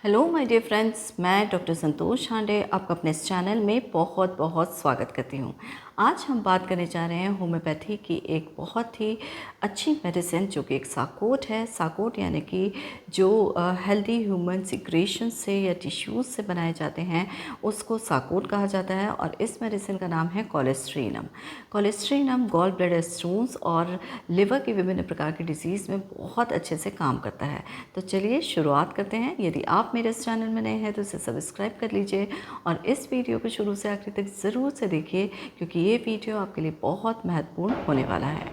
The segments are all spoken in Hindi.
हेलो माय डियर फ्रेंड्स, मैं डॉक्टर संतोष हांडे आपका अपने इस चैनल में बहुत बहुत स्वागत करती हूँ। आज हम बात करने जा रहे हैं होम्योपैथी की एक बहुत ही अच्छी मेडिसिन जो कि एक साकोट है। साकोट यानी कि जो हेल्दी ह्यूमन सिक्रेशन से या टिश्यूज़ से बनाए जाते हैं उसको साकोट कहा जाता है। और इस मेडिसिन का नाम है कोलेस्ट्रीनम। कोलेस्ट्रीनम गॉल ब्लैडर स्टोन्स और लिवर की विभिन्न प्रकार की डिजीज़ में बहुत अच्छे से काम करता है। तो चलिए शुरुआत करते हैं। यदि आप मेरे इस चैनल में नए हैं तो इसे सब्सक्राइब कर लीजिए और इस वीडियो को शुरू से आखिर तक ज़रूर से देखिए, क्योंकि ये वीडियो आपके लिए बहुत महत्वपूर्ण होने वाला है।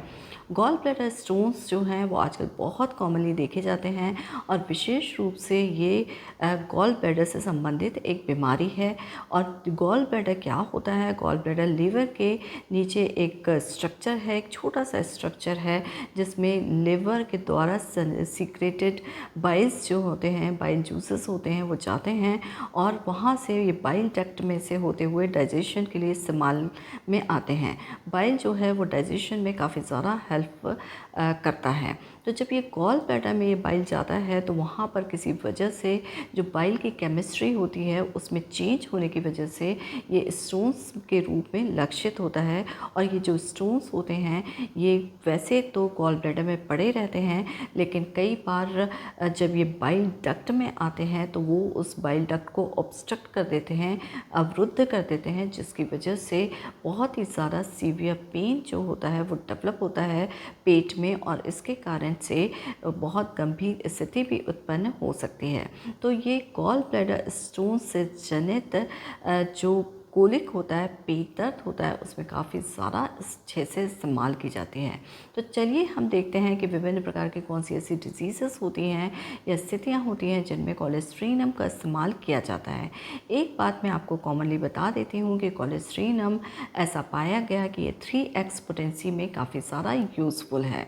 गॉल ब्लैडर स्टोन्स जो हैं वो आजकल बहुत कॉमनली देखे जाते हैं और विशेष रूप से ये गॉल ब्लैडर से संबंधित एक बीमारी है। और गॉल ब्लैडर क्या होता है? गॉल ब्लैडर लीवर के नीचे एक स्ट्रक्चर है, एक छोटा सा स्ट्रक्चर है जिसमें लिवर के द्वारा सीक्रेटेड बाइल्स जो होते हैं, बाइल जूसेस होते हैं, वो जाते हैं और वहाँ से ये बाइल डक्ट में से होते हुए डाइजेशन के लिए इस्तेमाल में आते हैं। बाइल जो है वो डाइजेशन में काफ़ी ज़्यादा हेल्प करता है। तो जब ये गॉल ब्लैडर में ये बाइल जाता है तो वहाँ पर किसी वजह से जो बाइल की केमिस्ट्री होती है उसमें चेंज होने की वजह से ये स्टोन्स के रूप में लक्षित होता है। और ये जो स्टोन्स होते हैं ये वैसे तो गॉल ब्लैडर में पड़े रहते हैं, लेकिन कई बार जब ये बाइल डक्ट में आते हैं तो वो उस बाइल डक्ट को ऑब्स्ट्रक्ट कर देते हैं, अवरुद्ध कर देते हैं, जिसकी वजह से बहुत ही ज़्यादा सीवियर पेन जो होता है वो डेवलप होता है पेट में और इसके कारण से बहुत गंभीर स्थिति भी उत्पन्न हो सकती है। तो ये गॉल ब्लैडर स्टोन से जनित जो कोलिक होता है, पेट दर्द होता है, उसमें काफ़ी ज़्यादा अच्छे से इस्तेमाल की जाती है। तो चलिए हम देखते हैं कि विभिन्न प्रकार की कौन सी ऐसी डिजीज़ेस होती हैं या स्थितियां होती हैं जिनमें कोलेस्ट्रीनम का इस्तेमाल किया जाता है। एक बात मैं आपको कॉमनली बता देती हूँ कि कोलेस्ट्रीनम ऐसा पाया गया कि ये 3x पोटेंसी में काफ़ी ज़्यादा यूज़फुल है।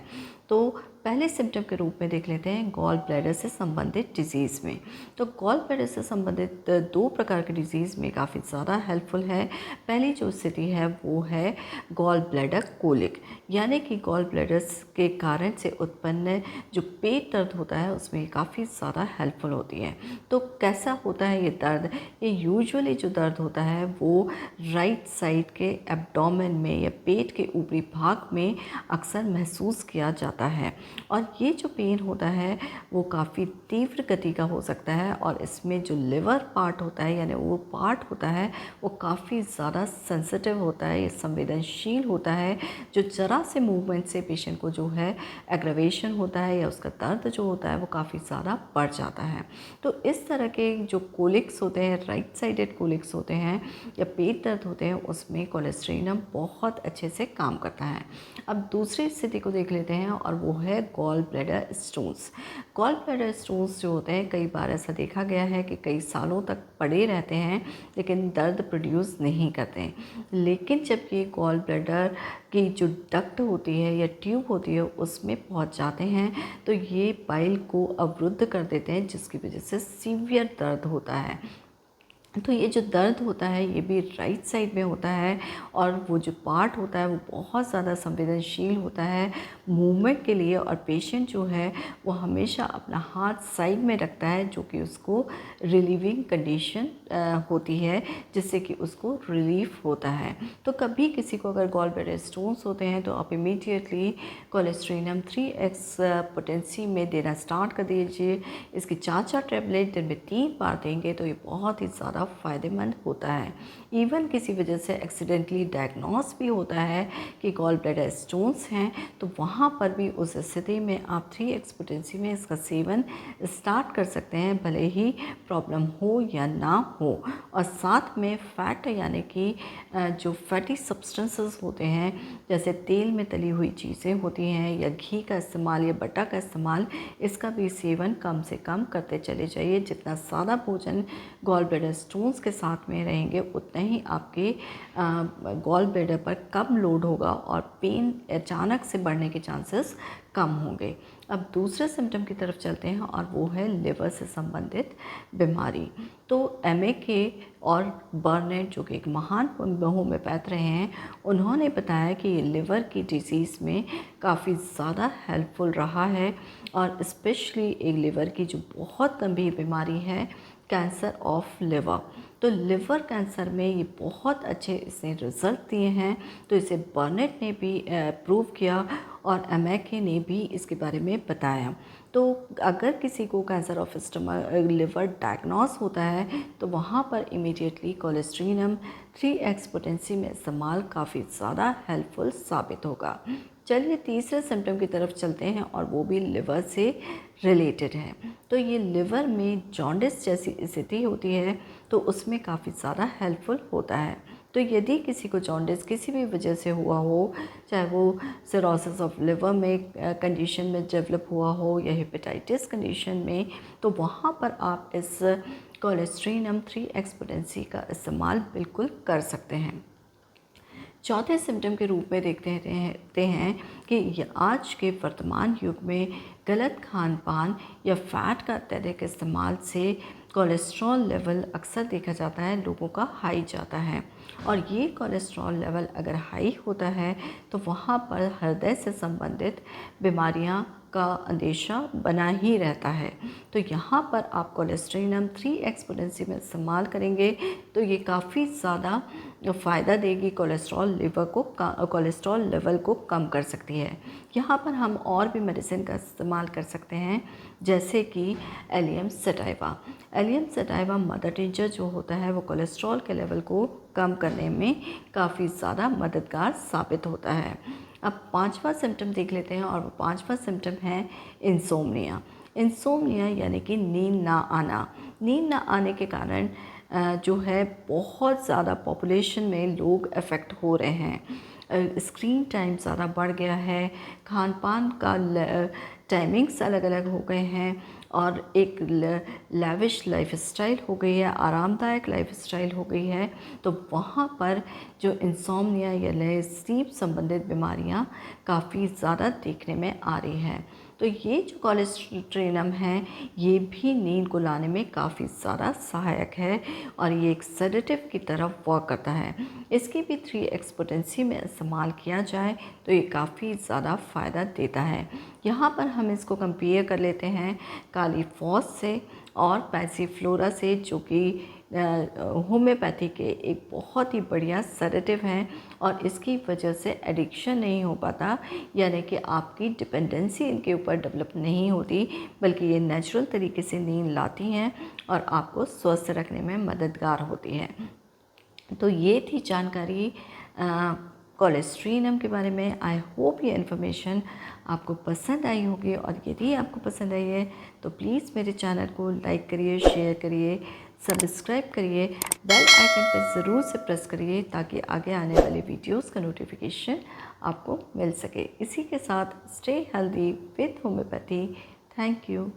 तो पहले सिम्टम के रूप में देख लेते हैं गॉल ब्लैडर से संबंधित डिजीज़ में। तो गॉल ब्लैडर से संबंधित दो प्रकार की डिजीज़ में काफ़ी ज़्यादा हेल्पफुल है। पहली जो स्थिति है वो है गॉल ब्लैडर कोलिक, यानी कि गॉल ब्लैडर के कारण से उत्पन्न जो पेट दर्द होता है उसमें काफ़ी ज़्यादा हेल्पफुल होती है। तो कैसा होता है ये दर्द? ये यूजुअली जो दर्द होता है वो राइट साइड के एब्डोमेन में या पेट के ऊपरी भाग में अक्सर महसूस किया जाता है। और ये जो पेन होता है वो काफ़ी तीव्र गति का हो सकता है और इसमें जो लिवर पार्ट होता है यानी वो पार्ट होता है वो काफ़ी ज़्यादा सेंसिटिव होता है, ये संवेदनशील होता है। जो ज़रा से मूवमेंट से पेशेंट को जो है एग्रवेशन होता है या उसका दर्द जो होता है वो काफ़ी ज़्यादा बढ़ जाता है। तो इस तरह के जो कोलिक्स होते हैं, राइट साइडेड कोलिक्स होते हैं या पेट दर्द होते हैं, उसमें कोलेस्ट्रीनम बहुत अच्छे से काम करता है। अब दूसरी स्थिति को देख लेते हैं और वो है gall bladder stones. Gall bladder stones जो होते हैं कई बार ऐसा देखा गया है कि कई सालों तक पड़े रहते हैं लेकिन दर्द प्रोड्यूस नहीं करते। लेकिन जब ये गॉल ब्लैडर की जो डक्ट होती है या ट्यूब होती है उसमें पहुंच जाते हैं तो ये बाइल को अवरुद्ध कर देते हैं, जिसकी वजह से सीवियर दर्द होता है। तो ये जो दर्द होता है ये भी राइट साइड में होता है और वो जो पार्ट होता है वो बहुत ज़्यादा संवेदनशील होता है मूवमेंट के लिए। और पेशेंट जो है वो हमेशा अपना हाथ साइड में रखता है, जो कि उसको रिलीविंग कंडीशन होती है, जिससे कि उसको रिलीफ होता है। तो कभी किसी को अगर गॉल ब्लैडर स्टोन्स होते हैं तो आप इमीडिएटली कोलेस्ट्रीनम 3x पोटेंसी में देना स्टार्ट कर दीजिए। इसकी 4 टैबलेट दिन में 3 बार देंगे तो ये बहुत ही ज़्यादा फ़ायदेमंद होता है। इवन किसी वजह से एक्सीडेंटली डायग्नोस भी होता है कि गॉल ब्लैडर स्टोन्स हैं तो वहाँ पर भी उस स्थिति में आप 3x पोटेंसी में इसका सेवन स्टार्ट कर सकते हैं, भले ही प्रॉब्लम हो या ना हो। और साथ में फ़ैट यानी कि जो फैटी सब्सटेंसेस होते हैं, जैसे तेल में तली हुई चीज़ें होती हैं या घी का इस्तेमाल या बटर का इस्तेमाल, इसका भी सेवन कम से कम करते चले जाइए। जितना ज़्यादा भोजन गॉल ब्लैडर स्टोन्स के साथ में रहेंगे उतना ही आपके गॉल ब्लैडर पर कम लोड होगा और पेन अचानक से बढ़ने के चांसेस कम होंगे। अब दूसरे सिम्टम की तरफ चलते हैं और वो है लिवर से संबंधित बीमारी। तो MAK और बर्नेट, जो कि एक महान होम्योपैथ रहे हैं, उन्होंने बताया कि ये लिवर की डिजीज़ में काफ़ी ज़्यादा हेल्पफुल रहा है। और स्पेशली एक लिवर की जो बहुत गंभीर बीमारी है कैंसर ऑफ लिवर। तो लिवर कैंसर में ये बहुत अच्छे इसने रिजल्ट दिए हैं। तो इसे बर्नेट ने भी प्रूव किया और एमएके ने भी इसके बारे में बताया। तो अगर किसी को कैंसर ऑफ लिवर डायग्नोस होता है तो वहाँ पर इमीडिएटली कोलेस्ट्रीनम 3x पोटेंसी में इस्तेमाल काफ़ी ज़्यादा हेल्पफुल साबित होगा। चलिए तीसरे सिम्टम की तरफ चलते हैं और वो भी लिवर से रिलेटेड है। तो ये लिवर में जॉन्डिस जैसी स्थिति होती है तो उसमें काफ़ी ज़्यादा हेल्पफुल होता है। तो यदि किसी को जॉन्डिस किसी भी वजह से हुआ हो, चाहे वो सिरोसिस ऑफ लिवर में कंडीशन में डेवलप हुआ हो या हेपेटाइटिस कंडीशन में, तो वहाँ पर आप इस कोलेस्ट्रीनम 3x पोटेंसी का इस्तेमाल बिल्कुल कर सकते हैं। चौथे सिम्टम के रूप में देखते हैं कि आज के वर्तमान युग में गलत खान पान या फ़ैट का अत्यधिक इस्तेमाल से कोलेस्ट्रॉल लेवल अक्सर देखा जाता है लोगों का हाई जाता है। और ये कोलेस्ट्रॉल लेवल अगर हाई होता है तो वहाँ पर हृदय से संबंधित बीमारियाँ का अंदेशा बना ही रहता है। तो यहाँ पर आप कोलेस्ट्रीनम 3x पोटेंसी में इस्तेमाल करेंगे तो ये काफ़ी ज़्यादा फ़ायदा देगी, कोलेस्ट्रॉल लेवल को कम कर सकती है। यहाँ पर हम और भी मेडिसिन का इस्तेमाल कर सकते हैं जैसे कि allium sativa. Allium sativa mother tincture जो होता है वो कोलेस्ट्रॉल के लेवल को कम करने में काफ़ी ज़्यादा मददगार साबित होता है। अब पांचवा सिम्टम देख लेते हैं और वो पांचवा सिम्टम है इंसोम्निया। इंसोम्निया यानी कि नींद ना आना। नींद ना आने के कारण जो है बहुत ज़्यादा पॉपुलेशन में लोग अफेक्ट हो रहे हैं। स्क्रीन टाइम ज़्यादा बढ़ गया है, खान पान का टाइमिंग्स अलग अलग हो गए हैं और एक लैविश लाइफस्टाइल हो गई है, आरामदायक लाइफस्टाइल हो गई है। तो वहाँ पर जो इंसोम्निया या स्लीप संबंधित बीमारियाँ काफ़ी ज़्यादा देखने में आ रही हैं। तो ये जो कोलेस्ट्रीनम है ये भी नींद को लाने में काफ़ी ज़्यादा सहायक है और ये एक सेडेटिव की तरफ वर्क करता है। इसकी भी 3x पोटेंसी में इस्तेमाल किया जाए तो ये काफ़ी ज़्यादा फ़ायदा देता है। यहाँ पर हम इसको कंपेयर कर लेते हैं कालीफॉस से और पैसिफ्लोरा से, जो कि होम्योपैथी के एक बहुत ही बढ़िया सेडेटिव हैं और इसकी वजह से एडिक्शन नहीं हो पाता, यानी कि आपकी डिपेंडेंसी इनके ऊपर डेवलप नहीं होती, बल्कि ये नेचुरल तरीके से नींद लाती हैं और आपको स्वस्थ रखने में मददगार होती हैं। तो ये थी जानकारी कोलेस्ट्रीनम के बारे में। आई होप ये इन्फॉर्मेशन आपको पसंद आई होगी और यदि आपको पसंद आई है तो प्लीज़ मेरे चैनल को लाइक करिए, शेयर करिए, सब्सक्राइब करिए, बेल आइकन पर ज़रूर से प्रेस करिए ताकि आगे आने वाले वीडियोस का नोटिफिकेशन आपको मिल सके। इसी के साथ stay healthy with homeopathy. Thank you.